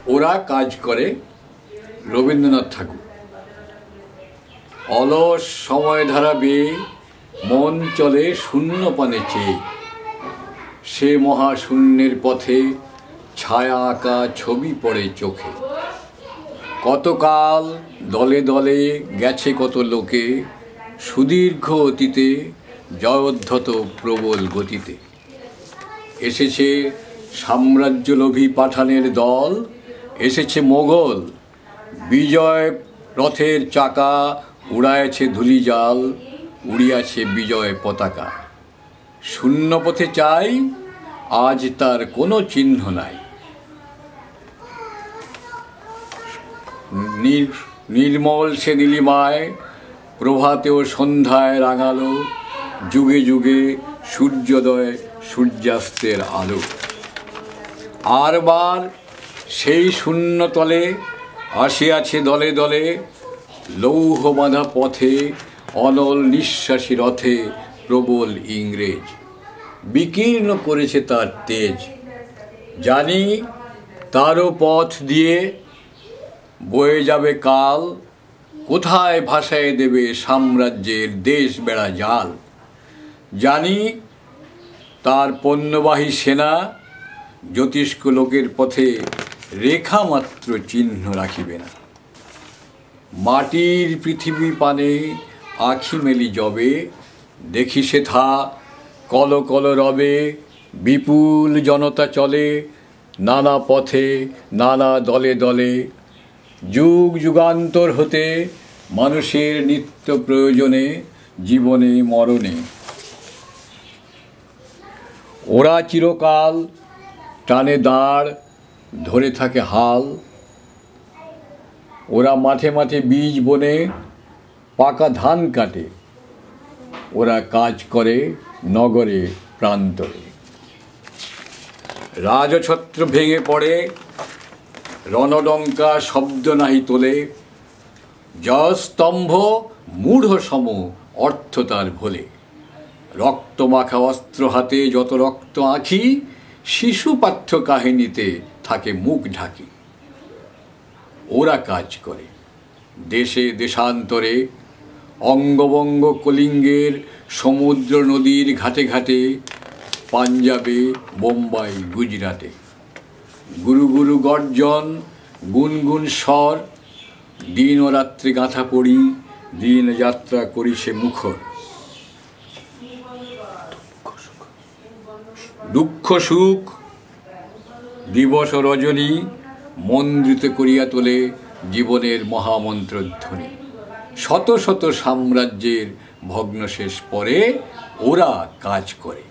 ওরা কাজ করে রবীন্দ্রনাথ ঠাকুর। অলস সময় ধারা বেয়ে মন চলে শূন্য পানে চেয়ে, সে মহাশূন্যের পথে ছায়া আঁকা ছবি পড়ে চোখে। কতকাল দলে দলে গেছে কত লোকে, সুদীর্ঘ অতীতে জয়োদ্ধত প্রবল গতিতে। এসেছে সাম্রাজ্যলোভী পাঠানের দল, এসেছে মোগল বিজয় রথের চাকা, উড়াইছে ধূলিজাল, উড়িয়াছে বিজয় পতাকা। শূন্য পথে চাই, আজ তার কোনো চিহ্ন নাই। নির্মল সে নীলিমায় প্রভাতে ও সন্ধ্যায় রাঙালো, যুগে যুগে সূর্যোদয় সূর্যাস্তের আলো। আরবার সেই শূন্যতলে আসিয়াছে দলে দলে, লৌহ বাঁধা পথে অনল নিঃশ্বাসী রথে প্রবল ইংরেজ। বিকীর্ণ করেছে তার তেজ, জানি তারও পথ দিয়ে বয়ে যাবে কাল, কোথায় ভাসায় দেবে সাম্রাজ্যের দেশ বেড়া জাল। জানি তার পণ্যবাহী সেনা জ্যোতিষ্ক লোকের পথে রেখা মাত্র চিহ্ন রাখিবে না। মাটির পৃথিবী পানে আখি মেলি যবে, দেখি সেথা কল কল রবে, বিপুল জনতা চলে নানা পথে নানা দলে দলে। যুগ যুগান্তর হতে মানুষের নিত্য প্রয়োজনে, জীবনে মরণে। ওরা চিরকাল টানে দাঁড়, ধরে থাকে হাল। ওরা মাঠে মাঠে বীজ বনে, পাকা ধান কাটে। ওরা কাজ করে নগরে প্রান্তরে। রাজছত্র ভেঙে পড়ে, রণডঙ্কা শব্দ নাহি তোলে। জয়স্তম্ভ মূঢ় সম, অর্থ তার ভোলে। রক্ত মাখা অস্ত্র হাতে যত রক্ত আঁখি, শিশু পাঠ্য কাহিনীতে থাকে মুখ ঢাকি। ওরা কাজ করে দেশে দেশান্তরে, অঙ্গবঙ্গ কলিঙ্গের সমুদ্র নদীর ঘাটে ঘাটে, পাঞ্জাবে বোম্বাই গুজরাটে। গুরু গুরু গর্জন গুনগুন স্বর, দিন ও রাত্রি গাঁথা পড়ি, দিন যাত্রা করি সে মুখর। দুঃখ সুখ দিবস ও রজনী, মন্দ্রিত করিয়া তোলে জীবনের মহামন্ত্রধ্বনি। শত শত সাম্রাজ্যের ভগ্নশেষ পরে ওরা কাজ করে।